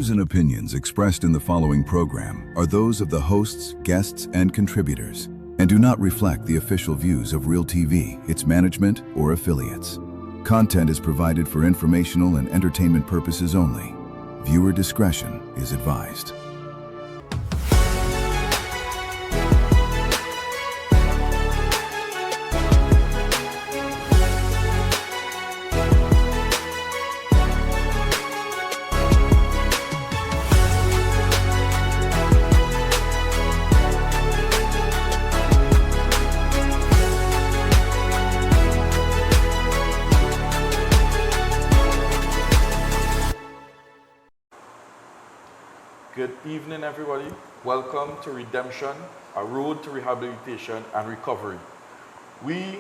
views and opinions expressed in the following program are those of the hosts, guests, and contributors, and do not reflect the official views of Real TV, its management, or affiliates. Content is provided for informational and entertainment purposes only. Viewer discretion is advised. Good evening, everybody. Welcome to Redemption, a road to rehabilitation and recovery. We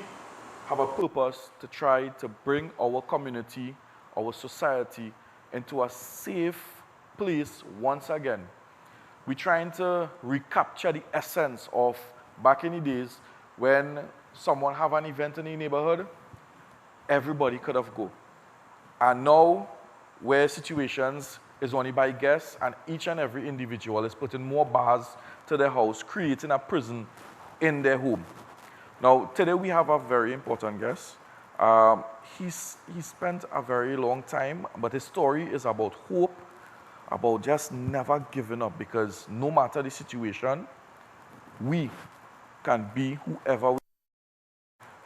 have a purpose to try to bring our community, our society, into a safe place once again. We're trying to recapture the essence of back in the days when someone have an event in the neighborhood, everybody could have go. And now, where situations is only by guests, and each and every individual is putting more bars to their house, creating a prison in their home. Now, today we have a very important guest. He spent a very long time, but his story is about hope, about just never giving up, because no matter the situation, we can be whoever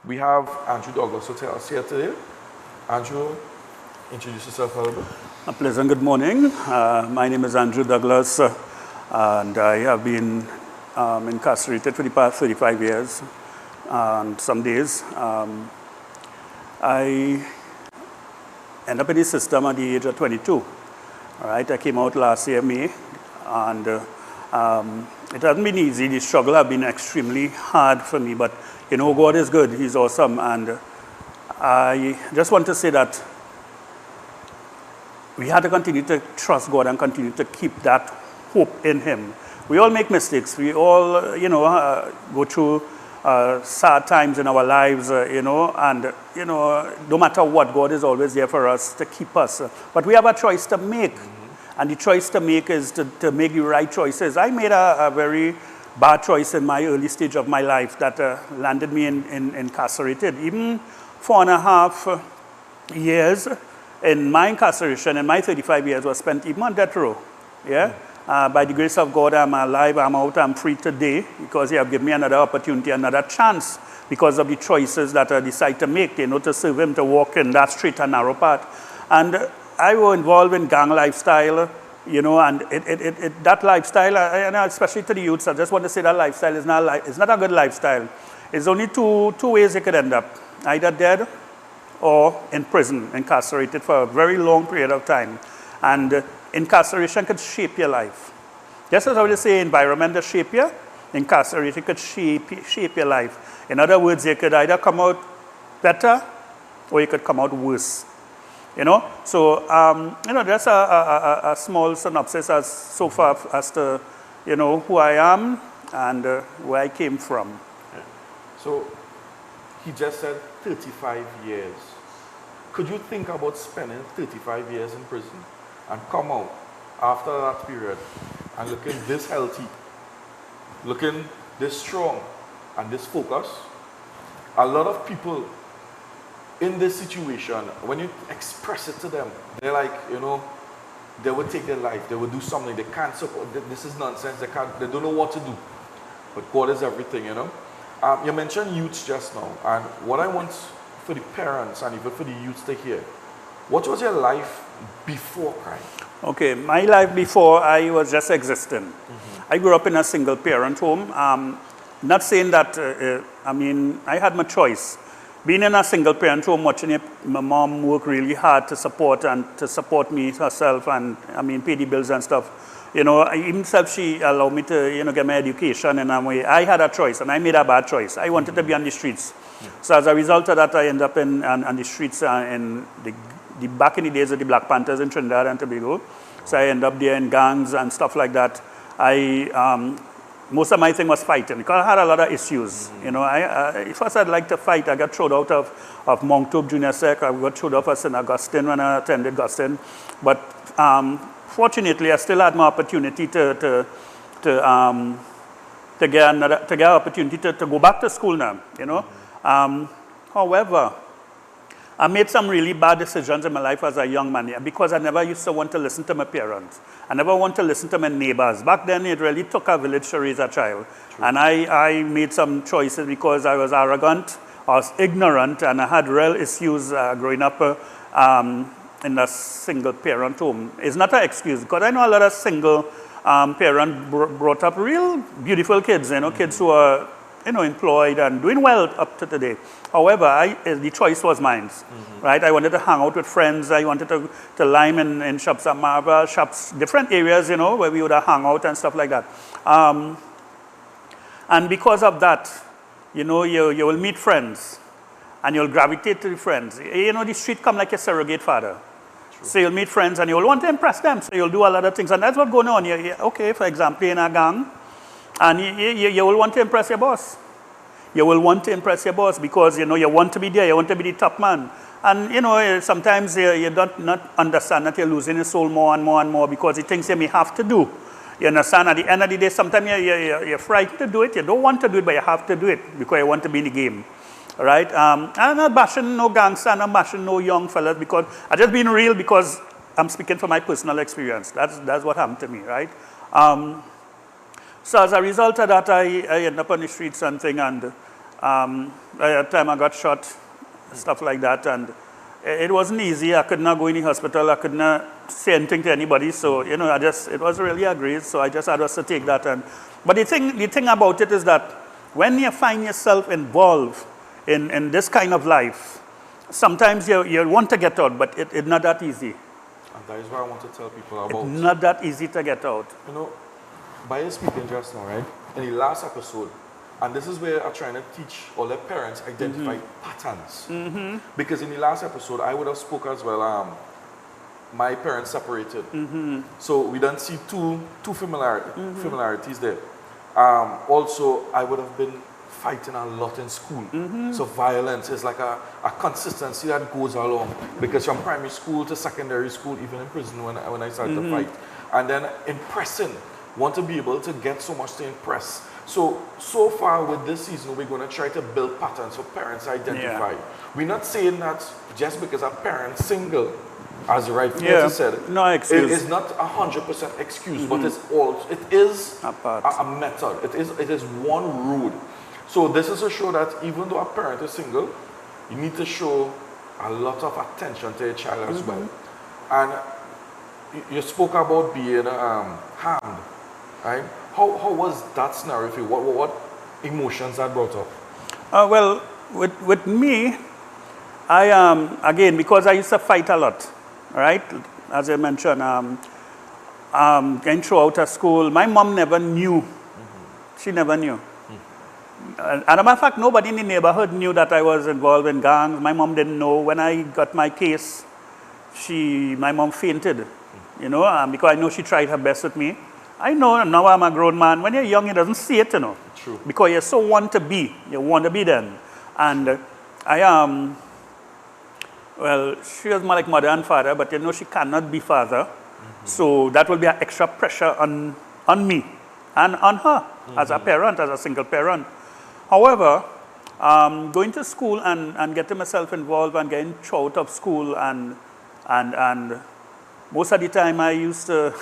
we have Andrew Douglas to tell us here today. Andrew, introduce yourself a little bit. A pleasant good morning. My name is Andrew Douglas, and I have been incarcerated for the past 35 years and some days. I ended up in the system at the age of 22. All right, I came out last year, May, and it hasn't been easy. The struggle has been extremely hard for me, but you know, God is good. He's awesome, and I just want to say that we had to continue to trust God and continue to keep that hope in Him. We all make mistakes. We all, go through sad times in our lives, and, no matter what, God is always there for us to keep us. But we have a choice to make. And the choice to make is to make the right choices. I made a very bad choice in my early stage of my life that landed me incarcerated. Even 4.5 years in my incarceration, in my 35 years, was spent even on death row. Yeah? By the grace of God, I'm alive, I'm out, I'm free today because He have given me another opportunity, another chance because of the choices that I decide to make, to serve Him, to walk in that straight and narrow path. And I was involved in gang lifestyle, and that lifestyle, and especially to the youths, I just want to say that lifestyle is not a good lifestyle. It's only two ways you could end up, either dead or in prison, incarcerated for a very long period of time. And incarceration could shape your life. Just as I would say environment does shape you, incarceration could shape your life. In other words, you could either come out better or you could come out worse. So, that's a small synopsis as so far as to, who I am and where I came from. Yeah. So, he just said 35 years. Could you think about spending 35 years in prison and come out after that period and looking this healthy, looking this strong and this focused? A lot of people in this situation, when you express it to them, they're like, they would take their life, they would do something, they can't support, this is nonsense, they don't know what to do. But God is everything, You mentioned youths just now, and what I want for the parents and even for the youths to hear, what was your life before crime? Okay, my life before, I was just existing. I grew up in a single parent home. Not saying that, I had my choice. Being in a single parent home, watching my mom work really hard to support me herself and, pay the bills and stuff. Even self, she allowed me to, get my education in a way. I had a choice, and I made a bad choice. I wanted to be on the streets. Yeah. So as a result of that, I ended up on the streets in the back in the days of the Black Panthers in Trinidad and Tobago. So I ended up there in gangs and stuff like that. Most of my thing was fighting because I had a lot of issues. First I'd like to fight. I got thrown out of Mount Hope Junior Sec. I got thrown out of St. Augustine when I attended Augustine. But fortunately, I still had my opportunity to get an opportunity to go back to school now, you know. However, I made some really bad decisions in my life as a young man because I never used to want to listen to my parents. I never want to listen to my neighbors. Back then, it really took a village to raise a child. True. And I made some choices because I was arrogant, I was ignorant, and I had real issues growing up in a single parent home. It's not an excuse because I know a lot of single parents brought up real beautiful kids, you know, kids who are, you know, employed and doing well up to today. However, the choice was mine, right? I wanted to hang out with friends. I wanted to lime in shops at Marvel, shops, different areas, you know, where we would hang out and stuff like that. And because of that, you know, you will meet friends and you'll gravitate to the friends. You know, the street come like a surrogate father. True. So you'll meet friends and you'll want to impress them. So you'll do a lot of things. And that's what's going on. Okay, for example, in a gang, and you will want to impress your boss. You will want to impress your boss because, you know, you want to be there. You want to be the top man. And, you know, sometimes you don't not understand that you're losing your soul more and more and more because the things you may have to do. You understand? At the end of the day, sometimes you're frightened to do it. You don't want to do it, but you have to do it because you want to be in the game. All right? I'm not bashing no gangster. I'm not bashing no young fellas because I'm just being real because I'm speaking from my personal experience. That's what happened to me, right? So as a result of that, I ended up on the streets and thing, and at the time I got shot, stuff like that, and it wasn't easy. I could not go in the hospital. I could not say anything to anybody. So, you know, it was really agreed. So I just had to take that. But the thing about it is that when you find yourself involved in this kind of life, sometimes you want to get out, but it's not that easy. And that is what I want to tell people about. It's not that easy to get out. You know, by your speaking just now, right? In the last episode, and this is where I'm trying to teach all the parents identify patterns. Because in the last episode, I would have spoke as well. My parents separated, so we don't see two familiarities there. Also, I would have been fighting a lot in school. So violence is like a consistency that goes along. Because from primary school to secondary school, even in prison when I started to fight, and then impressing. Want to be able to get so much to impress. So far with this season, we're going to try to build patterns for parents to identify. Yeah. We're not saying that just because a parent's single, as rightly said, no excuse. It is not 100% excuse, but it is a method. It is one road. So this is to show that even though a parent is single, you need to show a lot of attention to your child as well. And you spoke about being harmed. Right? How was that scenario for you? What emotions that brought up? Well, with me, again, because I used to fight a lot, right? As I mentioned, going throughout her school, my mom never knew. She never knew. And as a matter of fact, nobody in the neighborhood knew that I was involved in gangs. My mom didn't know. When I got my case, my mom fainted, you know, because I know she tried her best with me. I know now I'm a grown man. When you're young, you doesn't see it, you know. True. Because you so want to be. You want to be then. And well, she was more like mother and father, but you know she cannot be father. So that will be an extra pressure on me and on her as a parent, as a single parent. However, going to school and getting myself involved and getting out of school and most of the time I used to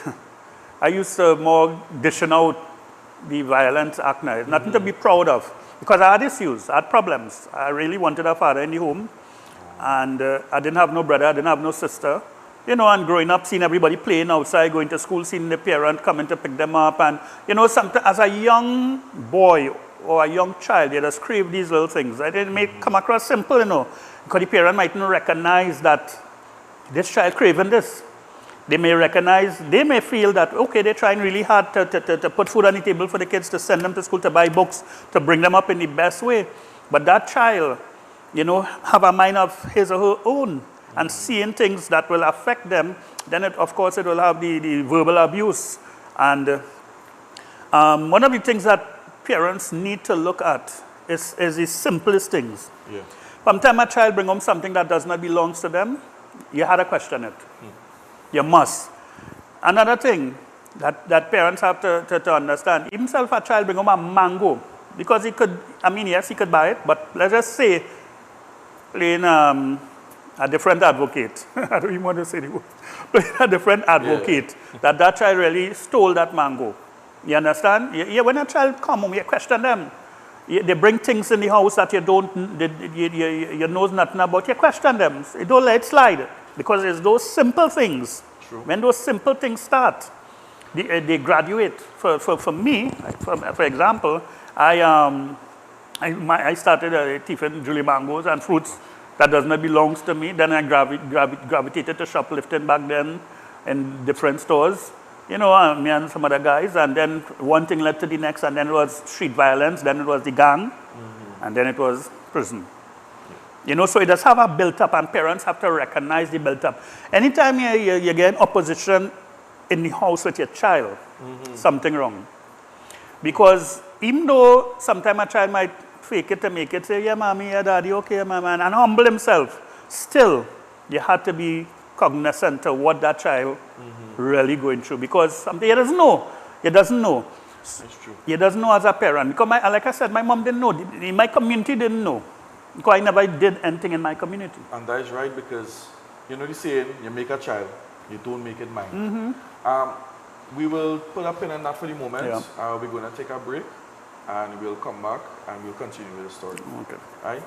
more dishing out the violent act now. It's nothing to be proud of because I had issues, I had problems. I really wanted a father in the home and I didn't have no brother, I didn't have no sister. You know, and growing up, seeing everybody playing outside, going to school, seeing the parent coming to pick them up. And, you know, sometimes as a young boy or a young child, you just crave these little things. It may come across simple, you know, because the parent might not recognize that this child craving this. They may feel that, okay, they're trying really hard to put food on the table for the kids, to send them to school, to buy books, to bring them up in the best way. But that child, you know, have a mind of his or her own and seeing things that will affect them, then of course it will have the verbal abuse. And one of the things that parents need to look at is the simplest things. Yeah. From the time a child brings home something that does not belong to them, you had to question it. You must. Another thing that parents have to understand, even if a child bring home a mango, because he could, I mean, yes, he could buy it, but let's just say, playing a different advocate. I don't even want to say the word. Playing a different advocate, that child really stole that mango. You understand? When a child come home, you question them. They bring things in the house that you know nothing about. You question them. You don't let it slide. Because it's those simple things. True. When those simple things start, they graduate. For me, for example, I started thieving Julie mangoes and fruits that does not belong to me. Then I gravitated to shoplifting back then in different stores. You know, me and some other guys. And then one thing led to the next. And then it was street violence. Then it was the gang. And then it was prison. You know, so it does have a built-up, and parents have to recognize the built-up. Anytime you get opposition in the house with your child, something wrong. Because even though sometimes a child might fake it to make it, say, yeah, mommy, yeah, daddy, okay, mama, and humble himself, still, you have to be cognizant of what that child really going through. Because something he doesn't know. He doesn't know. That's true. He doesn't know as a parent. Because, like I said, my mom didn't know. My community didn't know. Because I never did anything in my community. And that is right, because you know the saying, you make a child, you don't make it mine. We will put a pin in that for the moment. Yeah. We're going to take a break, and we'll come back and we'll continue with the story. Okay. Right?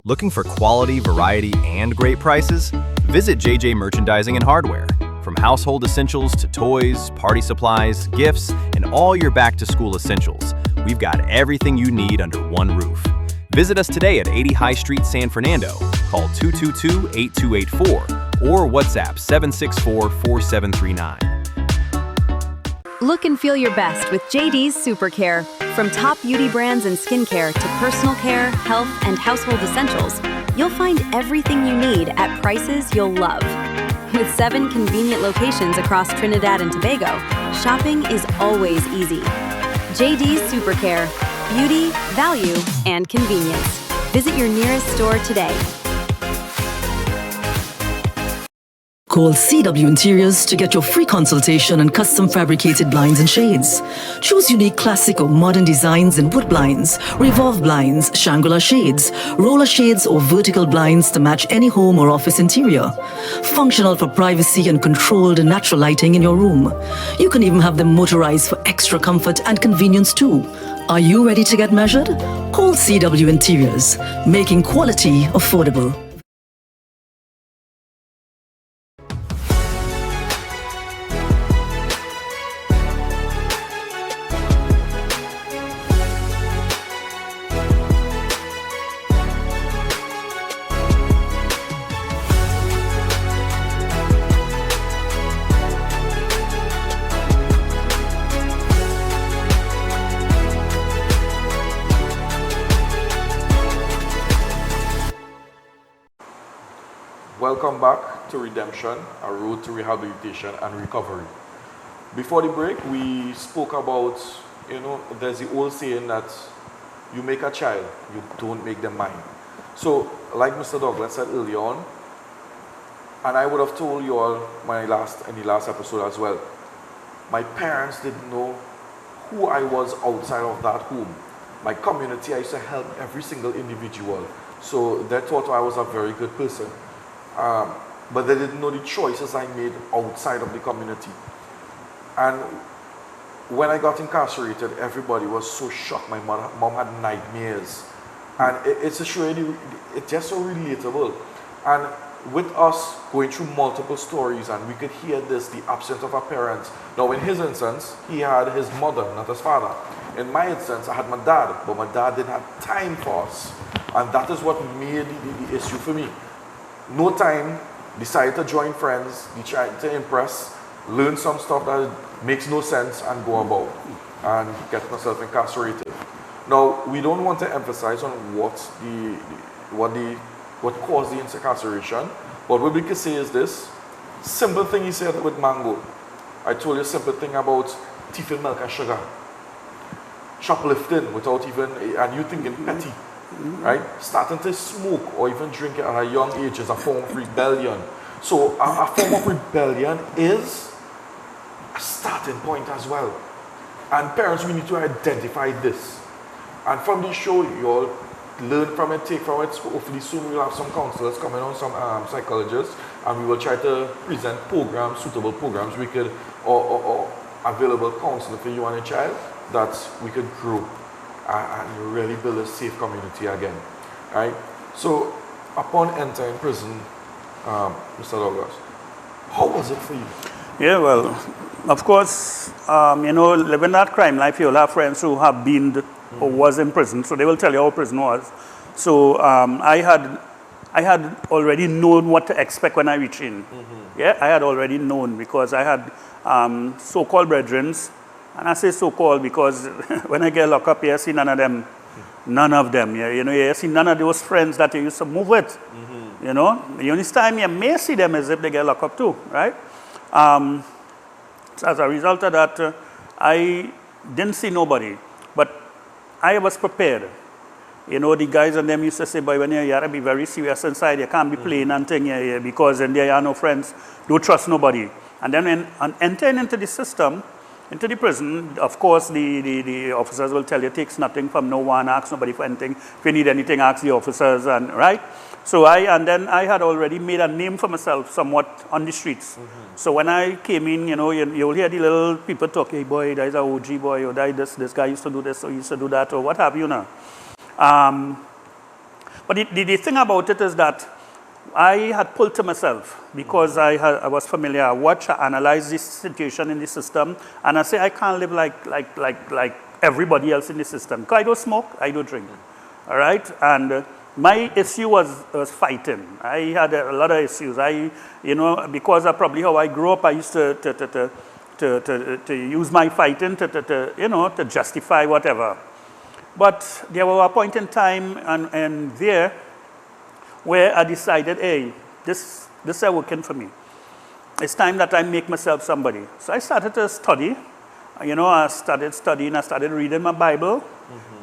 Looking for quality, variety, and great prices? Visit JJ Merchandising and Hardware. From household essentials to toys, party supplies, gifts, and all your back-to-school essentials, we've got everything you need under one roof. Visit us today at 80 High Street, San Fernando. Call 222-8284 or WhatsApp 764-4739. Look and feel your best with JD's Supercare. From top beauty brands and skincare to personal care, health, and household essentials, you'll find everything you need at prices you'll love. With 7 convenient locations across Trinidad and Tobago, shopping is always easy. JD's Supercare. Beauty, value, and convenience. Visit your nearest store today. Call CW Interiors to get your free consultation on custom fabricated blinds and shades. Choose unique classic or modern designs in wood blinds, revolve blinds, Shangri-La shades, roller shades or vertical blinds to match any home or office interior. Functional for privacy and controlled natural lighting in your room. You can even have them motorized for extra comfort and convenience too. Are you ready to get measured? Call CW Interiors, making quality affordable. Welcome back to Redemption, a road to rehabilitation and recovery. Before the break, we spoke about, there's the old saying that you make a child, you don't make them mine. So, like Mr. Douglas said earlier on, and I would have told you all in the last episode as well, my parents didn't know who I was outside of that home. My community, I used to help every single individual. So they thought I was a very good person. But they didn't know the choices I made outside of the community. And when I got incarcerated, everybody was so shocked. My mom had nightmares. And it's just so relatable. And with us going through multiple stories, and we could hear this, the absence of our parents. Now, in his instance, he had his mother, not his father. In my instance, I had my dad, but my dad didn't have time for us. And that is what made the issue for me. No time, decided to join friends, tried to impress, learn some stuff that makes no sense and go about and get myself incarcerated. Now, we don't want to emphasize on what caused the incarceration, but what we can say is this. Simple thing he said with mango. I told you a simple thing about thieving milk and sugar. Shoplifting without even, and you thinking petty, right? Starting to smoke or even drink at a young age is a form of rebellion. So a form of rebellion is a starting point as well. And parents, we need to identify this. And from this show, you all learn from it, take from it. So hopefully soon we'll have some counselors coming on, some psychologists, and we will try to present programs, suitable programs we could, or available counseling for you and your child that we could grow and really build a safe community again, right? So upon entering prison, Mr. Douglas, how was it for you? Yeah, well, of course, living that crime life, you'll have friends who have been or was in prison, so they will tell you how prison was. So I had already known what to expect when I reached in. Yeah, I had already known because I had so-called brethren, and I say so-called because when I get locked up here, I see none of them. Yeah, you see none of those friends that you used to move with. The only time you may see them is if they get locked up too, right? As a result of that, I didn't see nobody, but I was prepared. The guys and them used to say, boy, when you're here, you gotta be very serious inside. You can't be playing and thing here because in there you are no friends. Don't trust nobody. And then entering into the system, into the prison, of course, the officers will tell you, takes nothing from no one, ask nobody for anything. If you need anything, ask the officers, and right? So I had already made a name for myself somewhat on the streets. So when I came in, you'll hear the little people talk, hey boy, there's a OG boy, or this guy used to do this, or used to do that, or what have you now. But the thing about it is that I had pulled to myself because I was familiar. I watched, I analyzed this situation in the system, and I say I can't live like everybody else in the system. Because I don't smoke, I don't drink. All right? And my issue was fighting. I had a lot of issues. Because of probably how I grew up, I used to use my fighting to justify whatever. But there was a point in time and there where I decided, hey, this is working for me. It's time that I make myself somebody. So I started to study. I started studying. I started reading my Bible.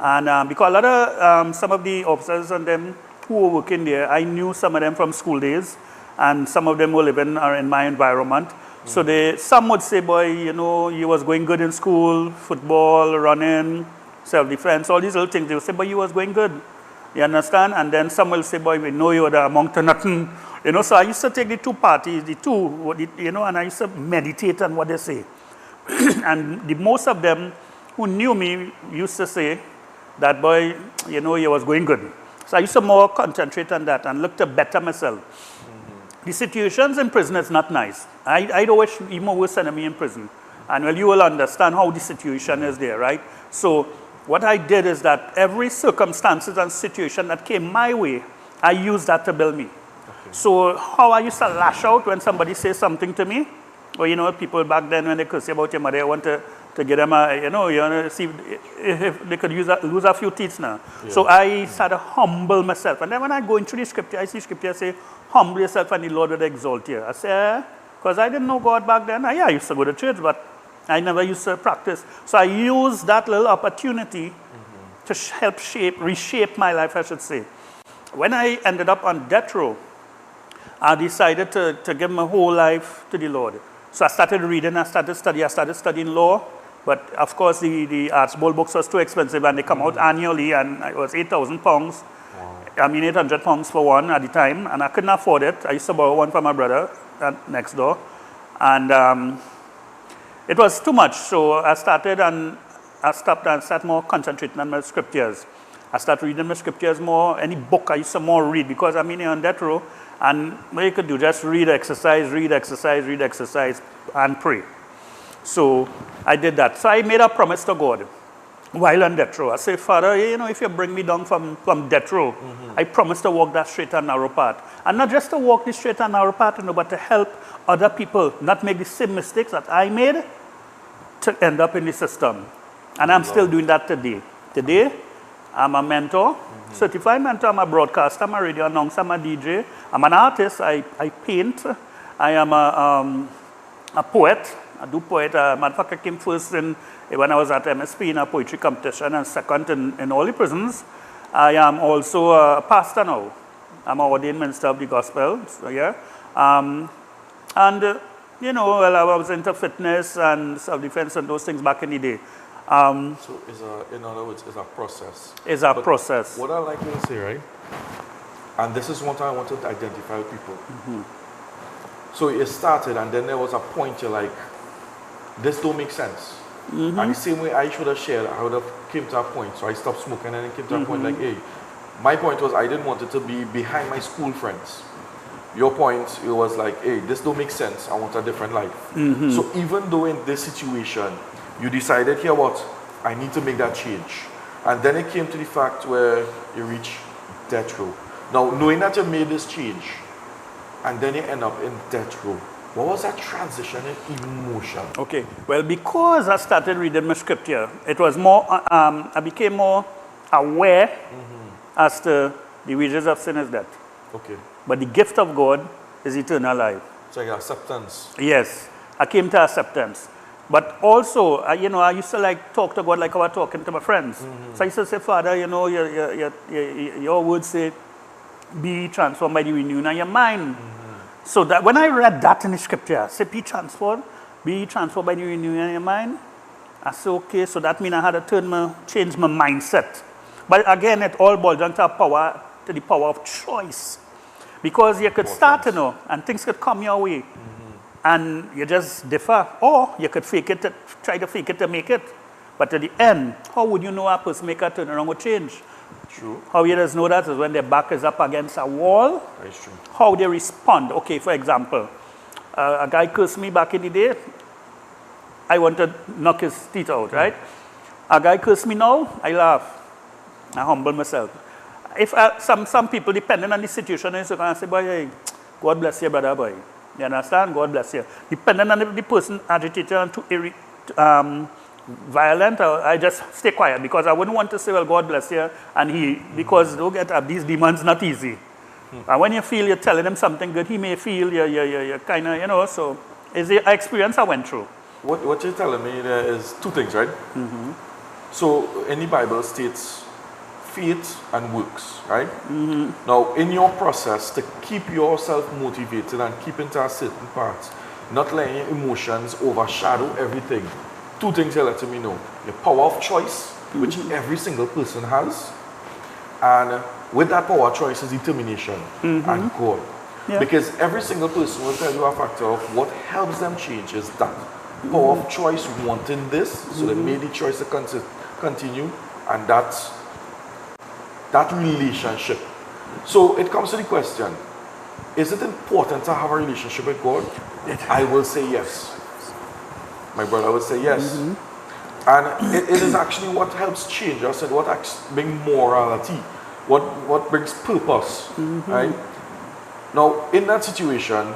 And because a lot of some of the officers and them who were working there, I knew some of them from school days, and some of them were living in my environment. So some would say, boy, you was going good in school, football, running, self-defense, all these little things. They would say, boy, you was going good. You understand? And then some will say, boy, we know you were among to nothing. So I used to take the two parties, and I used to meditate on what they say. And most of them who knew me used to say that, boy, you was going good. So I used to more concentrate on that and look to better myself. The situations in prison is not nice. I don't wish even worse than me in prison. And well, you will understand how the situation is there, right? So what I did is that every circumstances and situation that came my way, I used that to build me. Okay. So how I used to lash out when somebody says something to me, or people back then when they could say about your mother, I want to get them you want to see if they could lose a few teeth now. Yeah. So I started to humble myself. And then when I go into the scripture, I see scripture say, humble yourself and the Lord will exalt you. I say, because I didn't know God back then. I used to go to church, but I never used to practice. So I used that little opportunity to help reshape my life, I should say. When I ended up on death row, I decided to give my whole life to the Lord. So I started reading, I started studying law. But of course, the Archbold books was too expensive, and they come out annually, and it was £8,000. Wow. I mean, £800 for one at the time, and I couldn't afford it. I used to borrow one from my brother next door. And it was too much, so I stopped and started more concentrating on my scriptures. I started reading my scriptures more. Any book I used to more read because I'm in on death row, and what you could do, just read, exercise, and pray. So I did that. So I made a promise to God while on death row. I said, Father, if you bring me down from death row, I promise to walk that straight and narrow path. And not just to walk the straight and narrow path, but to help other people not make the same mistakes that I made, to end up in the system. And I'm still doing that today. Today, I'm a mentor, certified mentor, I'm a broadcaster, I'm a radio announcer, I'm a DJ, I'm an artist, I paint, I am a poet, I do poet. Matter of fact, I came first when I was at MSP in a poetry competition and second in all the prisons. I am also a pastor now. I'm an ordained minister of the gospel, so yeah. You know, well, I was into fitness and self-defense and those things back in the day. So in other words, it's a process. It's a process. What I like to say, right? And this is what I want to identify with people. So it started, and then there was a point you're like, this don't make sense. And the same way I should have shared, I would have came to a point. So I stopped smoking, and then came to a point like, hey, my point was I didn't want it to be behind my school friends. Your point, it was like, hey, this don't make sense. I want a different life. So even though in this situation, you decided, here what, I need to make that change. And then it came to the fact where you reach death row. Now, knowing that you made this change, and then you end up in death row, what was that transition in emotion? Okay, well, because I started reading my scripture, it was more, I became more aware as to the wages of sin is death. Okay. But the gift of God is eternal life. So like acceptance. Yes, I came to acceptance. But also, you know, I used to like talk to God like I was talking to my friends. So I used to say, Father, you know, your words say, be transformed by the renewing of your mind. So that when I read that in the scripture, say, be transformed by the renewing of your mind. I said, okay, so that means I had to change my mindset. But again, it all boils down to the power of choice. Because you could start, you know, and things could come your way. And you just differ. Or you could try to fake it to make it. But at the end, how would you know a person make a turnaround or change? True. How you just know that is when their back is up against a wall. That's true. How they respond. Okay, for example, a guy cursed me back in the day. I want to knock his teeth out, right? A guy cursed me now, I laugh. I humble myself. If some people, depending on the situation, is going to say, boy, hey, God bless you, brother, boy. You understand? God bless you. Depending on the person agitated and too violent, I just stay quiet because I wouldn't want to say, well, God bless you, and because don't get up, these demons not easy. And when you feel you're telling him something good, he may feel you're kind of, you know, so it's the experience I went through. What you're telling me there is two things, right? So in the Bible states faith and works, right? Now, in your process to keep yourself motivated and keep into a certain path, not letting your emotions overshadow everything, two things you're letting me know. Your power of choice, which every single person has, and with that power of choice is determination and God. Yeah. Because every single person will tell you a factor of what helps them change is that power of choice, wanting this, so they made the choice to continue, and that relationship. So it comes to the question, is it important to have a relationship with God? I will say yes. My brother will say yes. And it is actually what helps change us and what brings morality, what brings purpose, right? Now, in that situation,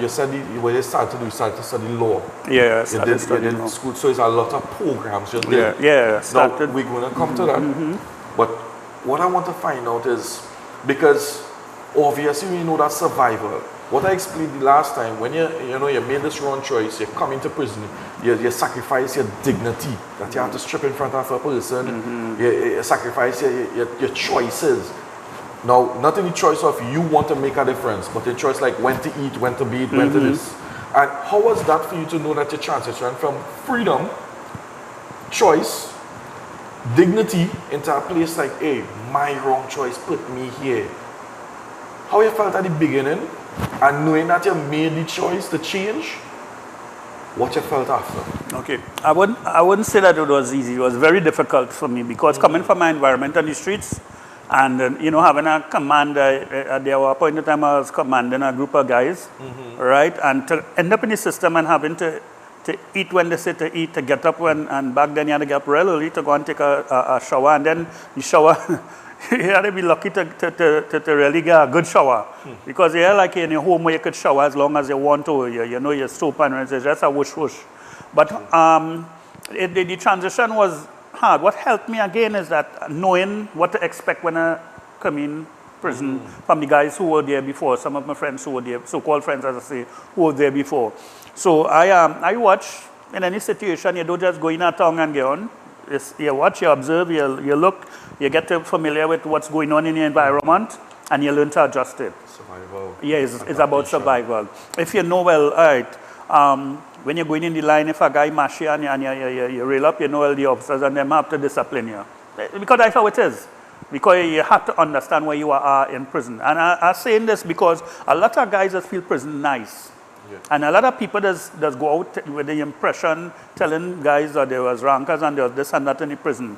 you said when you started to study law. Yeah, you did school, so it's a lot of programs you did. Yeah. Now, we're going to come to that. But what I want to find out is, because obviously we know that survival. What I explained the last time, when you made this wrong choice, you come into prison, you sacrifice your dignity, that you have to strip in front of a person, you sacrifice your choices. Now, not in the choice of you want to make a difference, but the choice like when to eat, when to be, when to this. And how was that for you to know that you transition from freedom, choice, dignity, into a place like, hey, my wrong choice put me here? How you felt at the beginning, and knowing that you made the choice to change, what you felt after? Okay, I wouldn't say that it was easy. It was very difficult for me because coming from my environment on the streets, and having a command, there were a point in time I was commanding a group of guys, right? And to end up in the system and having to eat when they say to eat, to get up when, and back then you had to get up real early to go and take a shower, and then the shower, you had to be lucky to really get a good shower. Because you're like in your home where you could shower as long as you want to, your soap and it's just a whoosh whoosh. But the transition was hard. What helped me again is that knowing what to expect when I come in prison from the guys who were there before, some of my friends who were there, so-called friends, as I say, who were there before. So I watch in any situation. You don't just go in a tongue and get on. You watch, you observe, you look, you get familiar with what's going on in your environment, and you learn to adjust it. Survival. Yeah, it's about survival. If you know, well, all right, when you're going in the line, if a guy mash you and you rail up, you know, well, the officers and them have to discipline you. Because that's how it is. Because you have to understand where you are in prison. And I'm saying this because a lot of guys just feel prison nice. Yeah. And a lot of people does go out with the impression telling guys that there was rankers and there was this and that in the prison.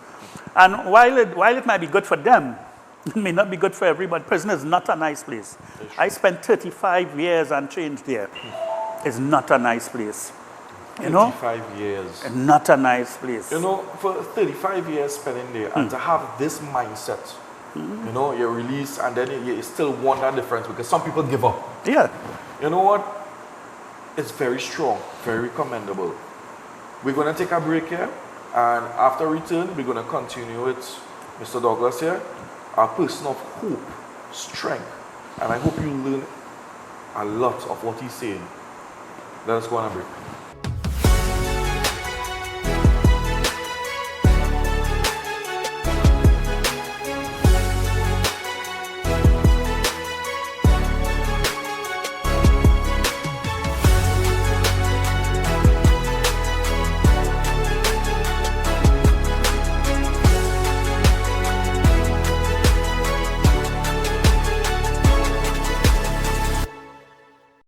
And while it might be good for them, it may not be good for everybody. Prison is not a nice place. I spent 35 years and changed there. It's not a nice place. You know? 35 years. Not a nice place. You know, for 35 years spending there, and to have this mindset, you know, you're released and then you still want that difference because some people give up. Yeah. You know what? It's very strong, very commendable. We're going to take a break here, and after return, we're going to continue with Mr. Douglas here, a person of hope, strength, and I hope you learn a lot of what he's saying. Let us go on a break.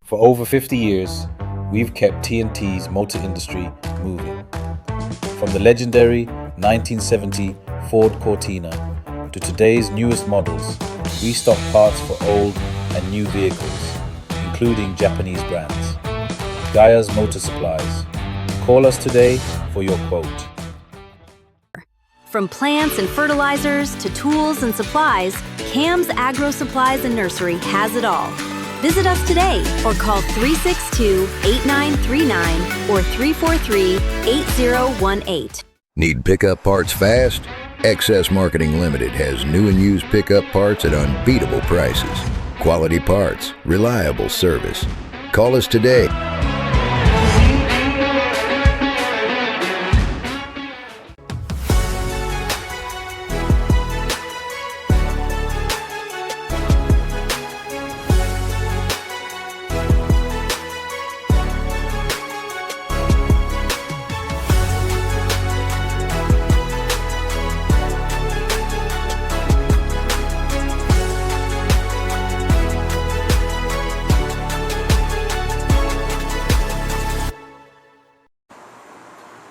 For over 50 years, we've kept TNT's motor industry moving. From the legendary 1970 Ford Cortina to today's newest models, we stock parts for old and new vehicles, including Japanese brands. Gaia's Motor Supplies. Call us today for your quote. From plants and fertilizers to tools and supplies, Cam's Agro Supplies and Nursery has it all. Visit us today or call 362-8939 or 343-8018. Need pickup parts fast? Excess Marketing Limited has new and used pickup parts at unbeatable prices. Quality parts, reliable service. Call us today.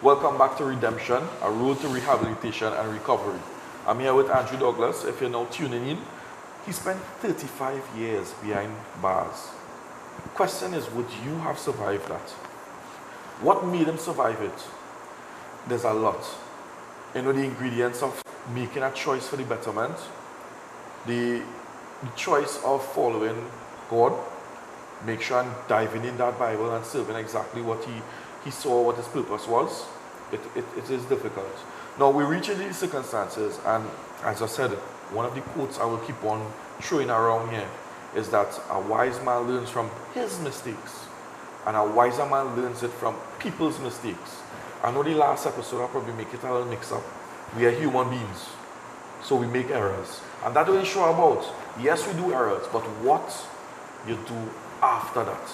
Welcome back to Redemption, a road to rehabilitation and recovery. I'm here with Andrew Douglas. If you're now tuning in, he spent 35 years behind bars. The question is, would you have survived that? What made him survive it? There's a lot. You know, the ingredients of making a choice for the betterment, the choice of following God, make sure and diving in that Bible and serving exactly what he saw, what his purpose was. It is difficult. Now we reach into these circumstances, and as I said, one of the quotes I will keep on throwing around here is that a wise man learns from his mistakes, and a wiser man learns it from people's mistakes. I know the last episode I probably make it a little mix up. We are human beings, so we make errors, and that's what it's sure about. Yes, we do errors, but what you do after that.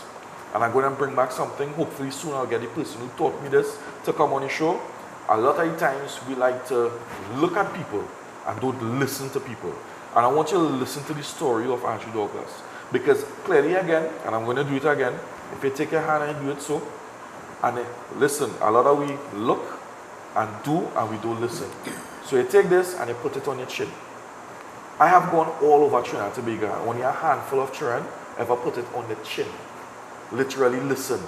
And I'm going to bring back something. Hopefully soon I'll get the person who taught me this to come on the show. A lot of times we like to look at people and don't listen to people. And I want you to listen to the story of Andrew Douglas. Because clearly again, and I'm going to do it again, if you take your hand and do it so, and listen, a lot of we look and do and we don't listen. So you take this and you put it on your chin. I have gone all over Trinidad and Tobago. Only a handful of children ever put it on the chin. Literally listen.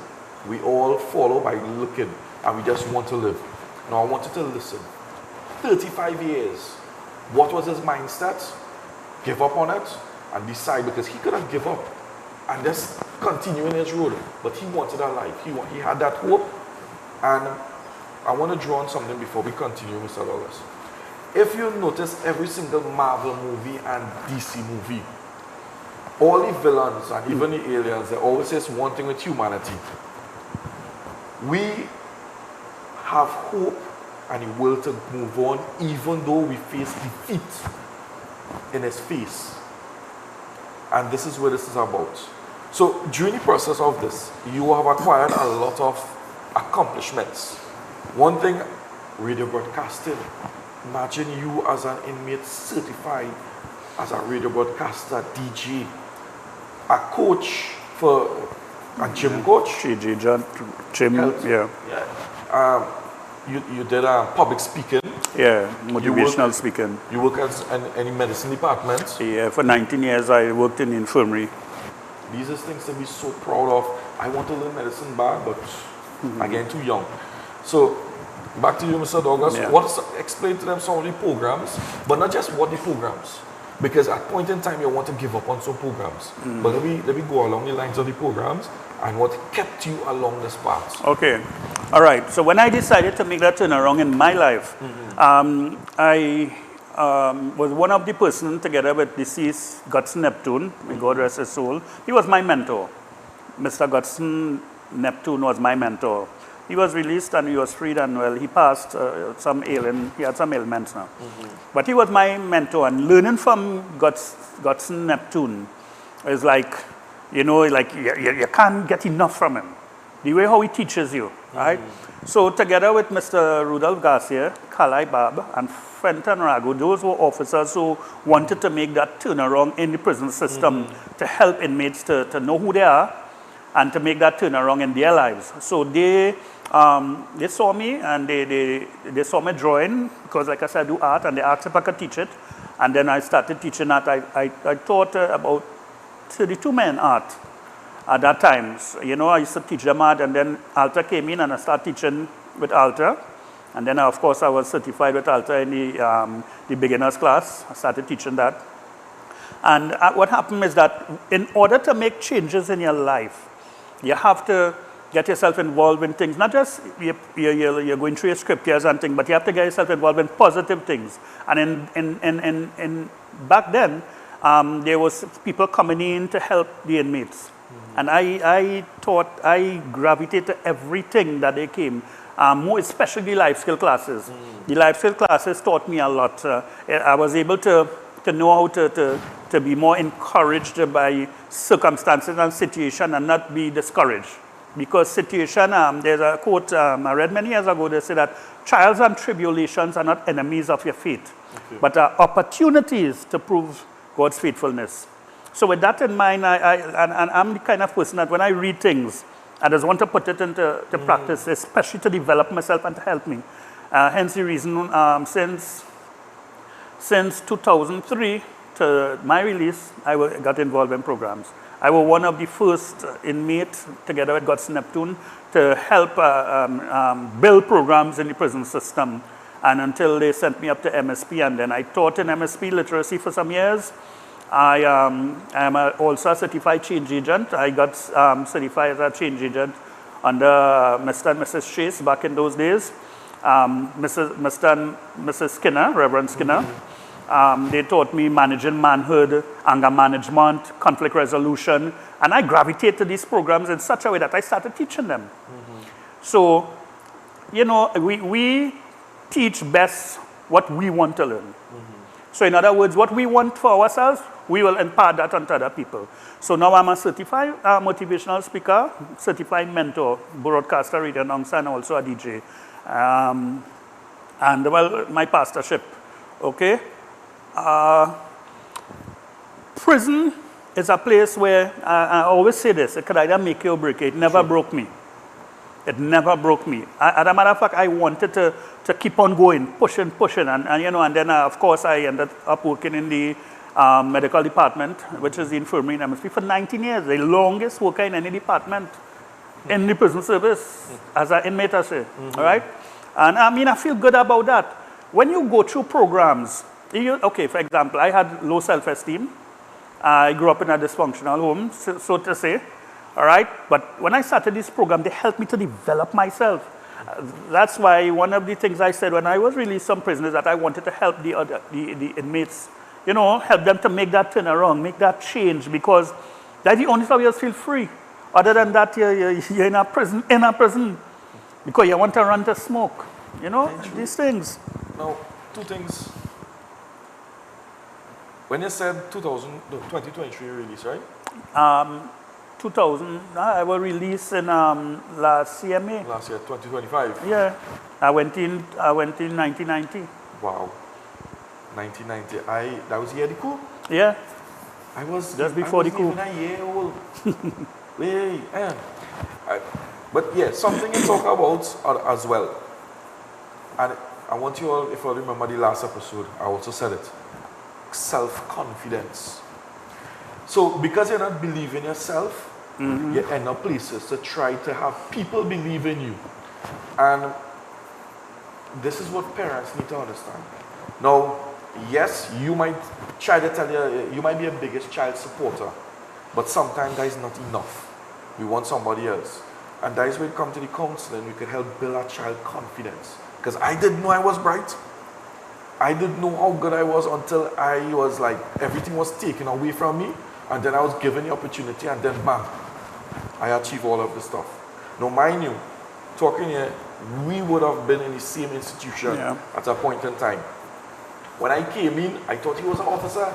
We all follow by looking and we just want to live. Now I want you to listen. 35 years. What was his mindset? Give up on it and decide, because he could have given up and just continue in his road. But he wanted a life. He had that hope And I want to draw on something before we continue, Mr. Douglas. If you notice every single Marvel movie and DC movie, all the villains and even the aliens, they always say one thing with humanity. We have hope and a will to move on even though we face defeat in his face. And this is what this is about. So during the process of this, you have acquired a lot of accomplishments. One thing, radio broadcasting. Imagine you as an inmate certified as a radio broadcaster, DJ, a coach for a gym coach. Gym, yeah. You did public speaking. Yeah, motivational speaking. You work as any medicine department. Yeah, for 19 years I worked in the infirmary. These are things to be so proud of. I want to learn medicine bad, but I'm getting too young. So, back to you, Mr. Douglas. Yeah. Explain to them some of the programs, but not just what the programs. Because at point in time, you want to give up on some programs. But let me go along the lines of the programs and what kept you along this path. Okay. All right. So when I decided to make that turnaround in my life, I was one of the person together with deceased Godson Neptune, may God rest his soul. He was my mentor. Mr. Godson Neptune was my mentor. He was released and he was freed and well, he passed he had some ailments now. But he was my mentor, and learning from Godson Neptune is like, you know, like you can't get enough from him. The way how he teaches you, right? So together with Mr. Rudolph Garcia, Kalai Bab, and Fenton Ragu, those were officers who wanted to make that turnaround in the prison system to help inmates to know who they are and to make that turnaround in their lives. So they saw me and they saw me drawing, because like I said, I do art, and they asked if I could teach it. And then I started teaching art. I taught about 32 men art at that time. So, you know, I used to teach them art, and then Alta came in and I started teaching with Alta. And then, of course, I was certified with Alta in the beginner's class. I started teaching that. And what happened is that in order to make changes in your life, you have to get yourself involved in things, not just you're going through your scriptures and things, but you have to get yourself involved in positive things. And in back then, there was people coming in to help the inmates. And I gravitated to everything that they came, more especially the life skill classes. The life skill classes taught me a lot. I was able to know how to be more encouraged by circumstances and situation and not be discouraged. Because situation, there's a quote I read many years ago, they say that trials and tribulations are not enemies of your faith, but are opportunities to prove God's faithfulness. So with that in mind, I'm the kind of person that when I read things, I just want to put it into practice, especially to develop myself and to help me. Hence the reason, since 2003 to my release, I got involved in programs. I was one of the first inmates, together with Godson Neptune, to help build programs in the prison system. And until they sent me up to MSP, and then I taught in MSP literacy for some years. I am also a certified change agent. I got certified as a change agent under Mr. and Mrs. Chase back in those days. Mr. and Mrs. Skinner, Reverend Skinner. They taught me managing manhood, anger management, conflict resolution, and I gravitated to these programs in such a way that I started teaching them. So, you know, we teach best what we want to learn. So in other words, what we want for ourselves, we will impart that onto other people. So now I'm a certified motivational speaker, certified mentor, broadcaster, radio announcer, and also a DJ. And well, my pastorship, okay? Prison is a place where, I always say this, it could either make you or break you. It never broke me. It never broke me. As a matter of fact, I wanted to keep on going, pushing, and you know, and then of course I ended up working in the medical department, which is the infirmary in MSP, for 19 years, the longest worker in any department in the prison service, as an inmate, I say, all right? And I mean, I feel good about that. When you go through programs, okay, for example, I had low self-esteem. I grew up in a dysfunctional home, so to say, all right? But when I started this program, they helped me to develop myself. That's why one of the things I said when I was released from prison is that I wanted to help the inmates, you know, help them to make that turn around, make that change, because that's the only time you feel free. Other than that, you're in a prison, because you want to run to smoke, you know, these things. Now, two things. When you said 2023 release, right? 2000, I was released in last year, May. Last year, 2025. Yeah, I went in 1990. Wow. 1990. That was the year the coup? Yeah. I was just before the coup. Even a year old. But yeah, something you talk about as well. And I want you all, if you remember the last episode, I also said it. Self-confidence. So because you're not believing yourself, you end up places to try to have people believe in you. And this is what parents need to understand. Now, yes, you might try to tell you might be a biggest child supporter, but sometimes that is not enough. We want somebody else. And that is where we come to the counseling, we can help build our child confidence. Because I didn't know I was bright. I didn't know how good I was until I was like, everything was taken away from me, and then I was given the opportunity, and then bam, I achieved all of this stuff. Now, mind you, talking here, we would have been in the same institution at a point in time. When I came in, I thought he was an officer.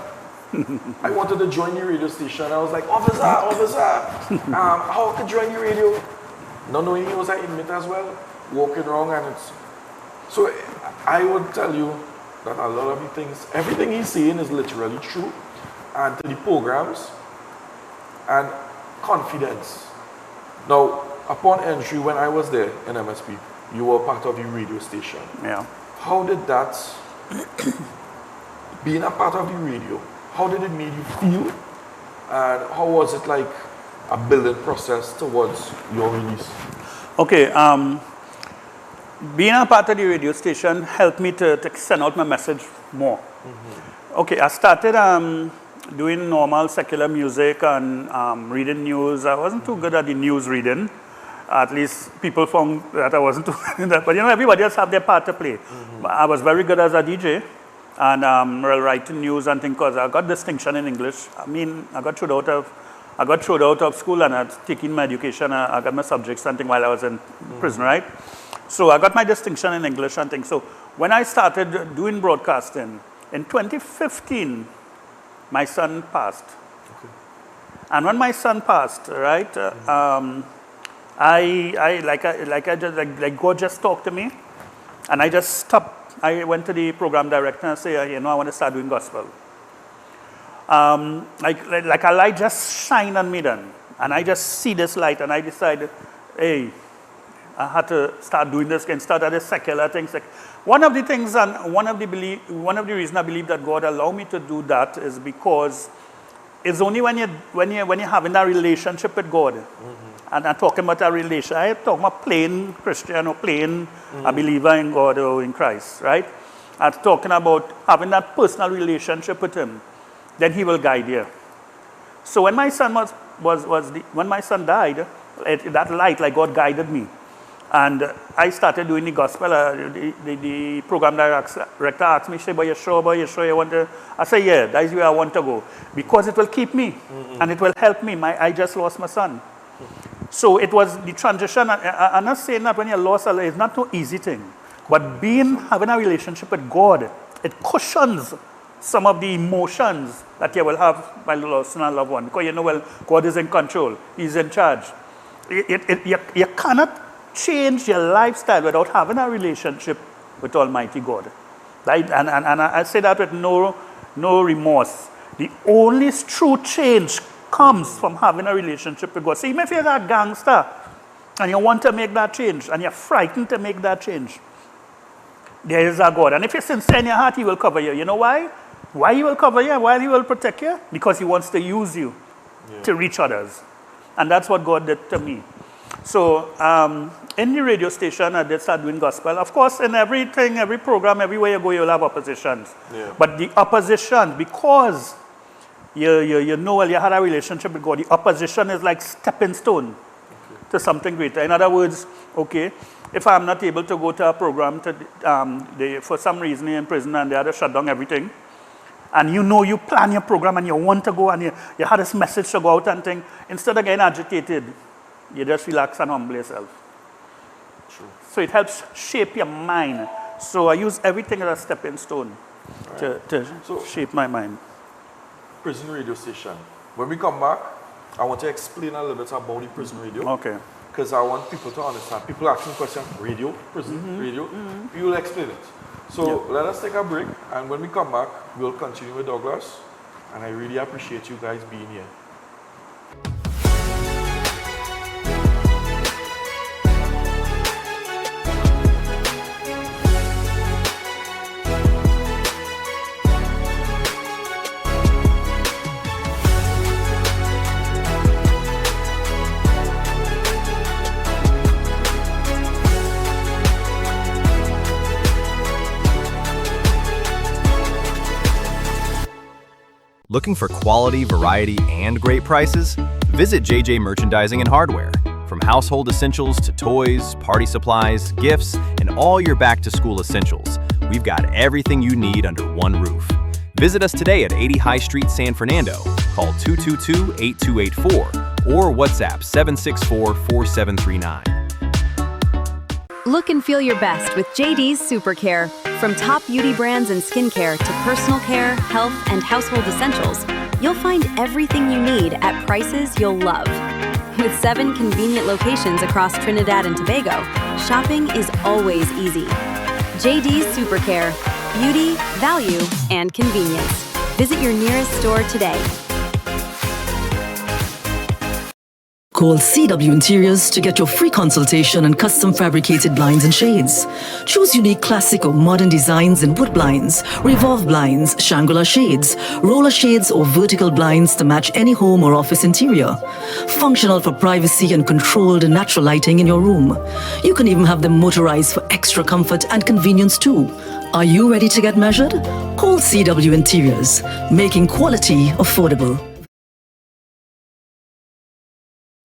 I wanted to join the radio station. I was like, officer, how I could join the radio? Not knowing he was an inmate as well, walking around, and it's... So I would tell you that a lot of the things, everything he's saying is literally true. And to the programs and confidence. Now, upon entry, when I was there in MSP, you were part of the radio station. Yeah. How did that, being a part of the radio, how did it make you feel? And how was it like a building process towards your release? Okay, being a part of the radio station helped me to send out my message more. Okay, I started doing normal secular music and reading news. I wasn't too good at the news reading. At least people found that I wasn't too good at that. But you know, everybody else have their part to play. But I was very good as a DJ and writing news and things, because I got distinction in English. I mean, I got thrown out of school, and I was taking my education. I got my subjects and things while I was in prison, right? So I got my distinction in English and things. So when I started doing broadcasting in 2015, my son passed. Okay. And when my son passed, right, God just talked to me, and I just stopped. I went to the program director and said, you know, I want to start doing gospel. Like a light just shined on me then, and I just see this light, and I decided, hey, I had to start doing this and start at the secular things. One of the things, and one of the reasons I believe that God allowed me to do that is because it's only when you're having that relationship with God, and I'm talking about a relation. I talk about plain Christian or plain a believer in God or in Christ, right? I'm talking about having that personal relationship with Him. Then He will guide you. So when my son when my son died, that light, like God guided me. And I started doing the gospel. The program director asked me, "But you sure you want to?" I said, "Yeah, that is where I want to go, because it will keep me and it will help me. I just lost my son." So it was the transition. I'm not saying that when you lost a, it's not no easy thing, but having a relationship with God, it cushions some of the emotions that you will have by losing a loved one, because you know, well, God is in control. He's in charge. You cannot change your lifestyle without having a relationship with Almighty God. Right? And I say that with no remorse. The only true change comes from having a relationship with God. So even if you're a gangster and you want to make that change and you're frightened to make that change, there is a God. And if you're sincere in your heart, He will cover you. You know why? Why He will cover you? Why He will protect you? Because He wants to use you to reach others. And that's what God did to me. So in the radio station, I did start doing gospel. Of course, in everything, every program, everywhere you go, you'll have oppositions. Yeah. But the opposition, because you know, well, you had a relationship with God, the opposition is like stepping stone to something greater. In other words, okay, if I'm not able to go to a program for some reason you're in prison and they had to shut down everything, and you know you plan your program and you want to go and you had this message to go out and thing, instead of getting agitated, you just relax and humble yourself. True. So it helps shape your mind. So I use everything as a stepping stone to shape my mind. Prison radio station. When we come back, I want to explain a little bit about the prison radio. Okay. Because I want people to understand. People asking questions, radio, prison, radio. We will explain it. So let us take a break, and when we come back, we'll continue with Douglas. And I really appreciate you guys being here. Looking for quality, variety, and great prices? Visit JJ Merchandising and Hardware. From household essentials to toys, party supplies, gifts, and all your back-to-school essentials, we've got everything you need under one roof. Visit us today at 80 High Street, San Fernando. Call 222-8284 or WhatsApp 764-4739. Look and feel your best with JD's Supercare. From top beauty brands and skincare to personal care, health, and household essentials, you'll find everything you need at prices you'll love. With 7 convenient locations across Trinidad and Tobago, shopping is always easy. JD's Supercare. Beauty, value, and convenience. Visit your nearest store today. Call CW Interiors to get your free consultation on custom fabricated blinds and shades. Choose unique classic or modern designs in wood blinds, revolve blinds, Shangri-La shades, roller shades or vertical blinds to match any home or office interior. Functional for privacy and controlled natural lighting in your room. You can even have them motorized for extra comfort and convenience too. Are you ready to get measured? Call CW Interiors, making quality affordable.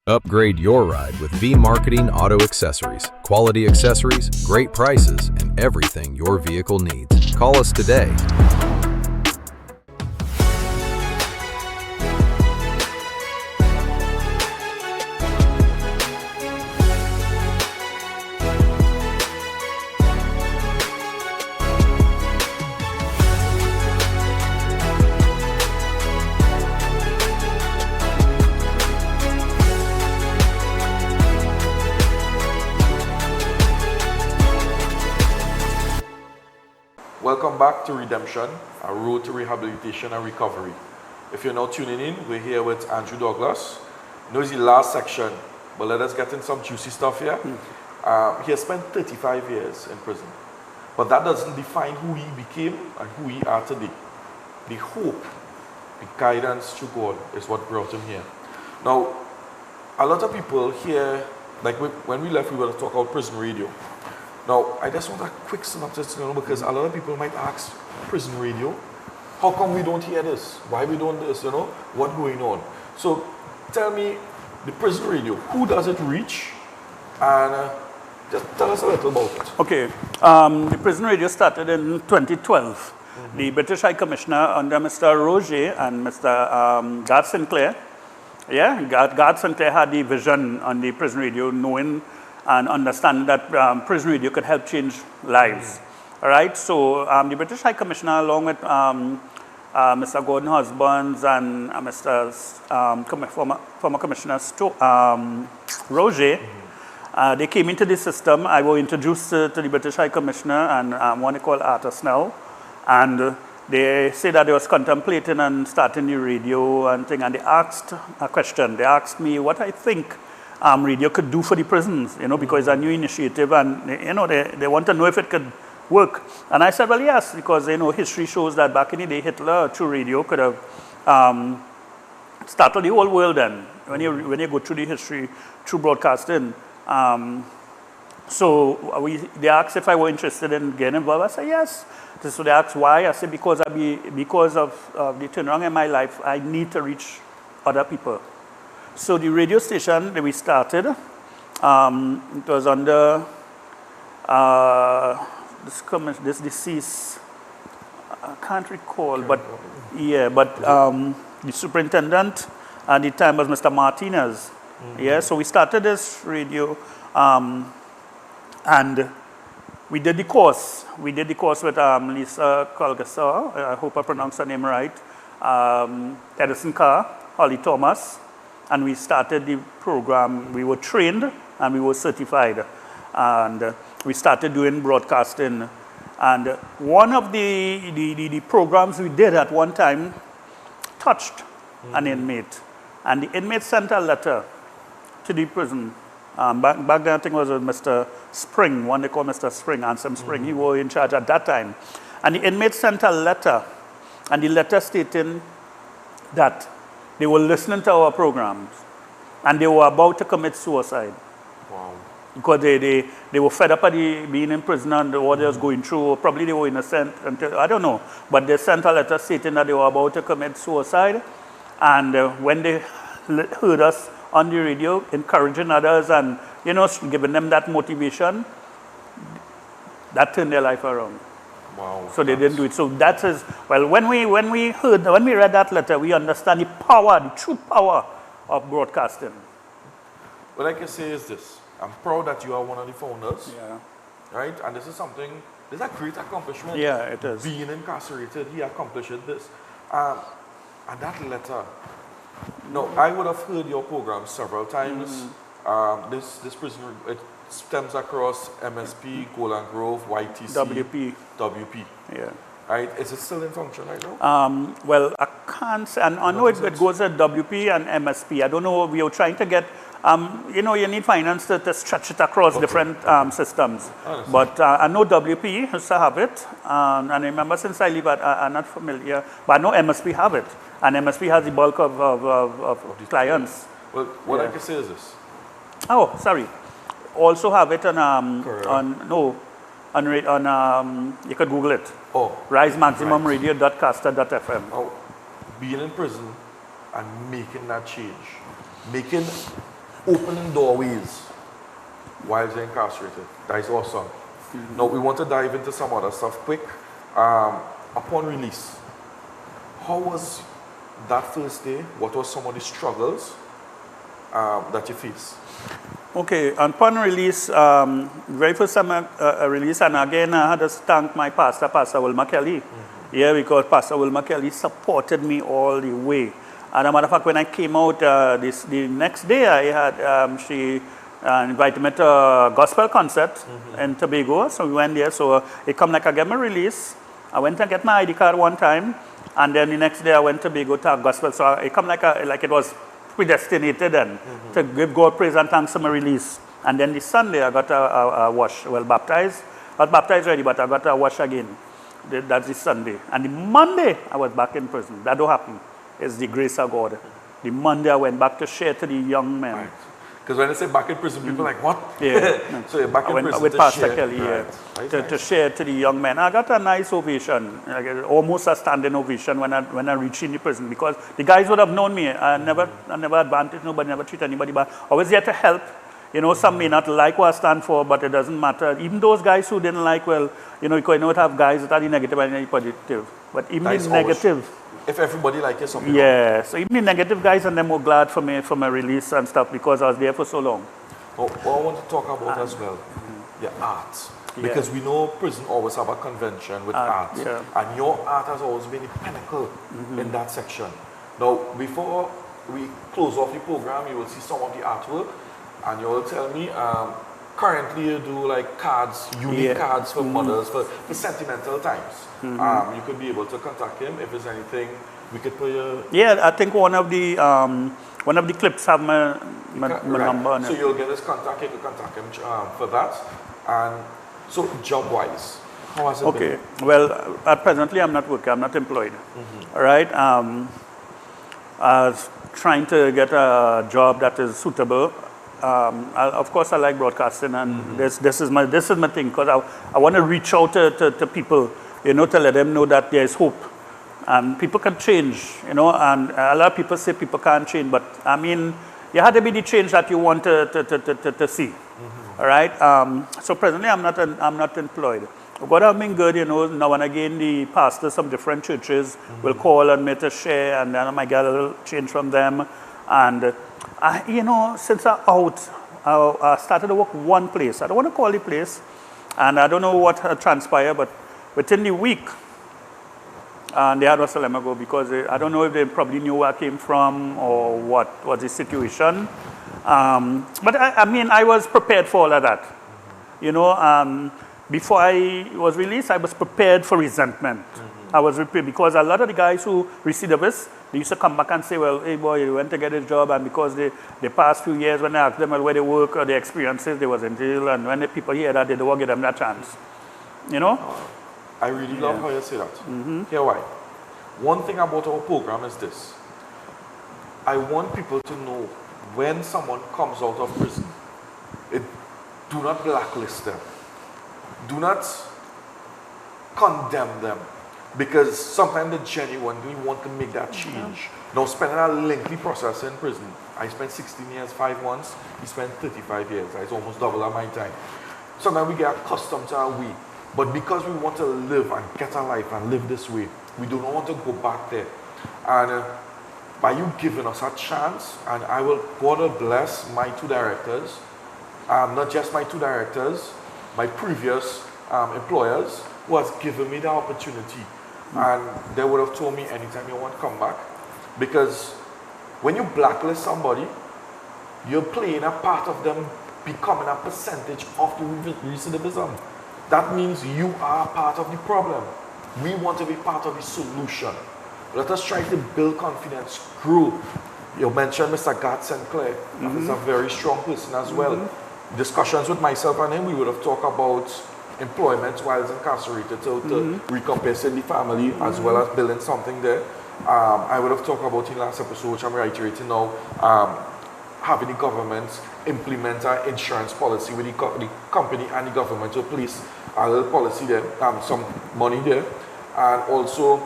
Upgrade your ride with V Marketing Auto Accessories. Quality accessories, great prices, and everything your vehicle needs. Call us today. Welcome back to Redemption, a road to rehabilitation and recovery. If you're now tuning in, we're here with Andrew Douglas. I know it's the last section, but let us get in some juicy stuff here. He has spent 35 years in prison, but that doesn't define who he became and who he are today. The hope, the guidance to God is what brought him here. Now, a lot of people here, like when we left, we were to talk about prison radio. Now, I just want a quick synopsis, because a lot of people might ask, prison radio, how come we don't hear this? Why we don't this, what's going on? So, tell me, the prison radio, who does it reach? And just tell us a little about it. Okay, the prison radio started in 2012. The British High Commissioner under Mr. Roger and Mr. Garth Sinclair, Garth Sinclair had the vision on the prison radio, knowing and understand that prison radio could help change lives. All right, so the British High Commissioner, along with Mr. Gordon Husbands and Mr. former Commissioner Roger, they came into the system. I was introduced to the British High Commissioner and one they call Arthur Snell, and they said that they was contemplating and starting the radio and thing, and they asked a question. They asked me what I think radio could do for the prisons, because it's a new initiative, and they want to know if it could work. And I said, well, yes, because history shows that back in the day, Hitler through radio could have started the whole world. Then when you go through the history through broadcasting, so they asked if I were interested in getting involved. I said yes. So they asked why. I said because of the turnaround in my life, I need to reach other people. So the radio station that we started, it was under this deceased, I can't recall, but yeah, but the superintendent at the time was Mr. Martinez. Yeah, so we started this radio, and we did the course. We did the course with Lisa Colgasar, I hope I pronounced her name right, Edison Carr, Holly Thomas, and we started the program. We were trained and we were certified, and we started doing broadcasting. And one of the programs we did at one time touched an inmate, and the inmate sent a letter to the prison. Back then, I think it was Mr. Spring, one they call Mr. Spring, Anselm Spring. He was in charge at that time. And the inmate sent a letter, and the letter stating that they were listening to our programs, and they were about to commit suicide. Wow. Because they were fed up at being in prison and what they was going through, or probably they were innocent, I don't know. But they sent a letter stating that they were about to commit suicide. And when they heard us on the radio, encouraging others and, giving them that motivation, that turned their life around. Wow. So they didn't do it. So that is, well, when we read that letter, we understand the power, the true power of broadcasting. What I can say is this. I'm proud that you are one of the founders. Yeah. Right? And this is a great accomplishment. Yeah, it is. Being incarcerated, he accomplished this. And that letter, no, I would have heard your program several times. This prison, it stems across MSP, Golan Grove, YTC, WP. Yeah. Right? Is it still in function right now? Well, I can't say, and I know it goes at WP and MSP. I don't know, we are trying to get, you need finance to stretch it across different systems. But I know WP used to have it, and I remember since I live I'm not familiar, but I know MSP have it, and MSP has the bulk of clients. Well, what I can say is this. Oh, sorry. Also have it on you could Google it. Oh. RiseMaximumRadio.caster.fm. Oh, being in prison and making that change, opening doorways while they're incarcerated. That is awesome. Now we want to dive into some other stuff quick. Upon release, how was that first day? What were some of the struggles that you faced? Okay, upon release, very first time I released, and again I had to thank my pastor, Pastor Wilma Kelly. Yeah, because Pastor Wilma Kelly supported me all the way. And as a matter of fact, when I came out the next day, I had she invited me to a gospel concert in Tobago. So we went there. So it come like I get my release. I went and get my ID card one time, and then the next day I went to Tobago to a gospel. So it come like it was predestinated and to give God praise and thanks for my release. And then the Sunday I got a wash. Well, baptized. I was baptized already, but I got a wash again. That's the Sunday. And the Monday I was back in prison. That don't happen. It's the grace of God. The Monday I went back to share to the young men. Right. Because when I say back in prison, people are like, what? Yeah. So you're back in prison with to Pastor share. Kelly, Right. yeah. To share to the young men. I got a nice ovation, almost a standing ovation when I reached in the prison, because the guys would have known me. I never advantaged nobody, never treat anybody, but I was there to help. Some may not like what I stand for, but it doesn't matter. Even those guys who didn't like, well, you cannot have guys that are the negative and the positive. But even the negative. If everybody likes it, some people. Yeah, so even the negative guys and them were glad for me for my release and stuff, because I was there for so long. What I want to talk about as well, your art. Because we know prison always have a convention with art. Yeah. And your art has always been the pinnacle in that section. Now, before we close off the program, you will see some of the artwork, and you will tell me, currently you do like cards, unique cards for mothers, for sentimental times. You could be able to contact him if there's anything we could put your... Yeah, I think one of the clips have my number on it. So you'll get his contact, you can contact him for that. And so job-wise, how has it been? Okay, well, presently I'm not working, I'm not employed. All right, I was trying to get a job that is suitable. Of course, I like broadcasting, and this is my thing, because I want to reach out to people, to let them know that there is hope, and people can change, and a lot of people say people can't change, but I mean, you have to be the change that you want to see. All right. So presently, I'm not employed. God have been good, you know. Now and again, the pastors from different churches will call on me to share, and then I might get a little change from them. And you know, since I'm out, I started to work one place. I don't want to call the place, and I don't know what transpired, but within the week, and they had to let me go because I don't know if they probably knew where I came from or what was the situation. But I mean, I was prepared for all of that. You know, before I was released, I was prepared for resentment. I was prepared because a lot of the guys who recidivists, they used to come back and say, well, hey boy, you went to get a job, and because the past few years when I asked them where they work or their experiences, they was in jail, and when the people hear that, they don't give them that chance. You know? I really love how you say that. Here why. One thing about our program is this. I want people to know when someone comes out of prison, do not blacklist them. Do not condemn them. Because sometimes they're genuinely want to make that change. Now, spending a lengthy process in prison, I spent 16 years, 5 months. He spent 35 years. It's almost double of my time. Sometimes we get accustomed to our way. But because we want to live and get a life and live this way, we do not want to go back there. And by you giving us a chance, and God will bless my 2 directors, not just my 2 directors, my previous employers who has given me the opportunity. And they would have told me anytime you want to come back. Because when you blacklist somebody, you're playing a part of them becoming a percentage of the recidivism. That means you are part of the problem. We want to be part of the solution. Let us try to build confidence, grow. You mentioned Mr. Gad Sinclair. He's a very strong person as well. Discussions with myself and him, we would have talked about employment while he's incarcerated, so to recompensate the family as well as building something there. I would have talked about in last episode, which I'm reiterating now, having the government implement an insurance policy with the company and the government to place a little policy there, some money there, and also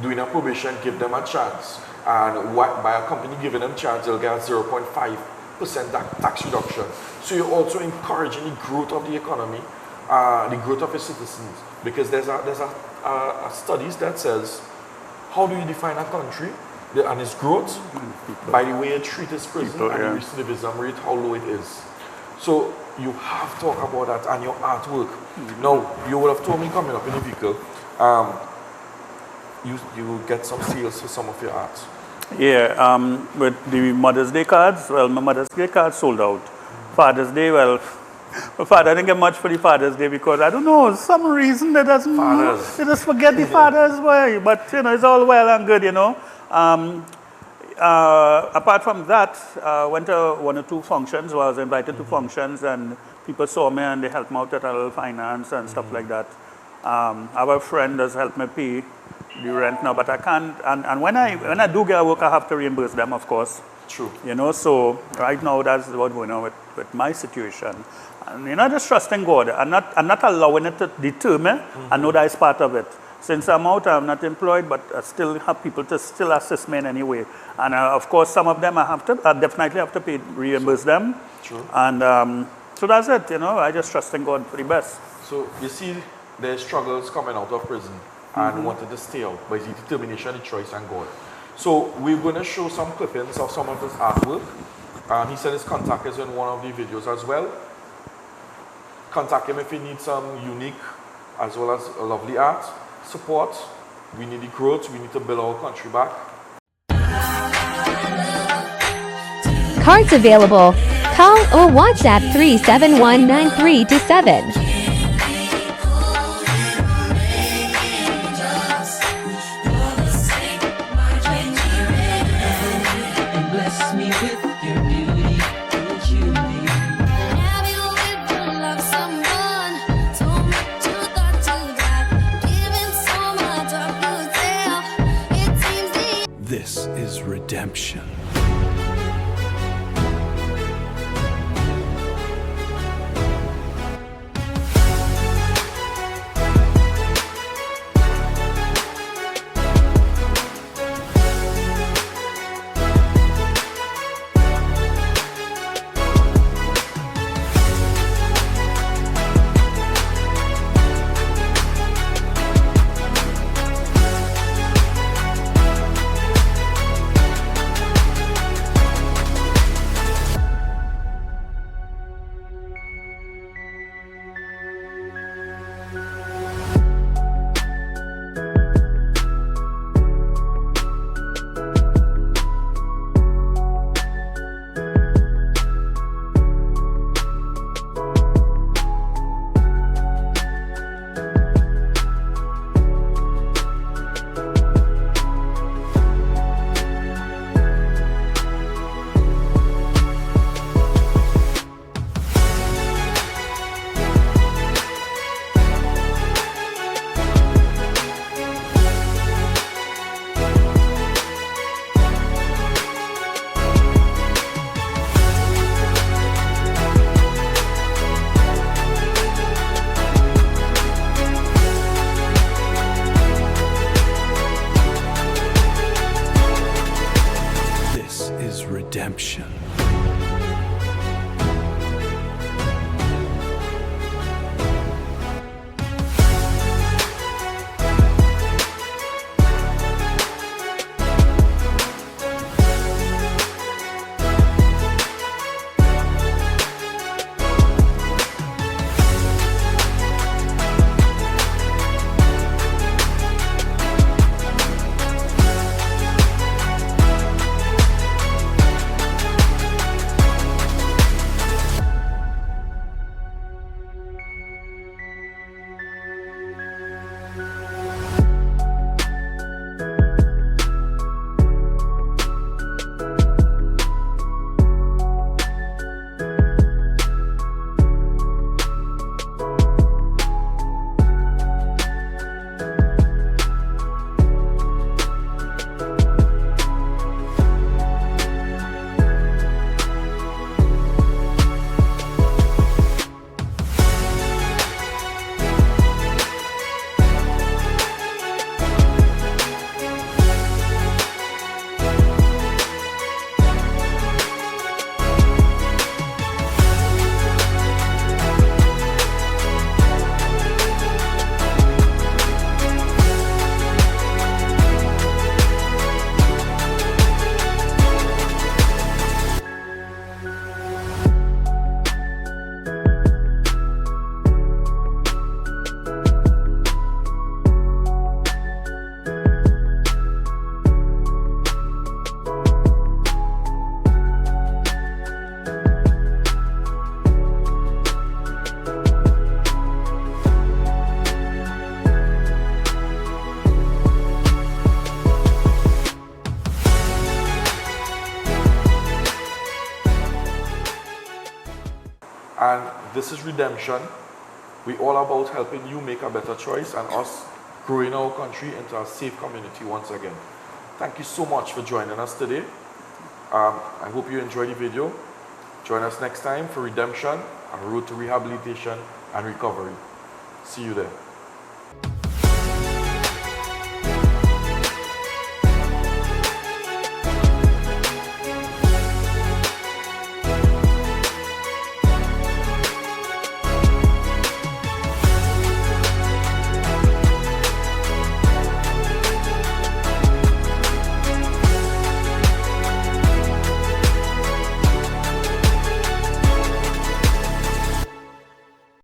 doing a probation, give them a chance. And by a company giving them a chance, they'll get 0.5% tax reduction. So you're also encouraging the growth of the economy, the growth of its citizens. Because there's a studies that says, how do you define a country and its growth? By the way it treats its prison and the recidivism rate, how low it is. So you have to talk about that and your artwork. Now, you would have told me coming up in the vehicle, you get some sales for some of your art. Yeah, with the Mother's Day cards, well, my Mother's Day cards sold out. Father's Day, well, my father didn't get much for the Father's Day because, I don't know, some reason they just forget the fathers, boy. But, you know, it's all well and good, you know. Apart from that, I went to 1 or 2 functions, where I was invited to functions, and people saw me and they helped me out with a little finance and stuff like that. Our friend has helped me pay the rent now, but I can't, and when I do get work, I have to reimburse them, of course. True. You know, so right now that's what's going on with my situation. And, you know, just trusting God. I'm not allowing it to determine. I know that is part of it. Since I'm out, I'm not employed, but I still have people to still assist me in any way. And of course, some of them I definitely have to pay, reimburse them. True. And so that's it, you know, I just trust in God for the best. So you see there's struggles coming out of prison and wanted to stay out, but it's the determination, the choice, and God. So we're going to show some clippings of some of his artwork. He said his contact is in one of the videos as well. Contact him if you need some unique as well as lovely art support. We need the growth. We need to build our country back. Cards available. Call or WhatsApp 3719327. This is redemption. redemption. And this is Redemption. We all about helping you make a better choice and us growing our country into a safe community once again. Thank you so much for joining us today. I hope you enjoyed the video. Join us next time for Redemption, a road to rehabilitation and recovery. See you there.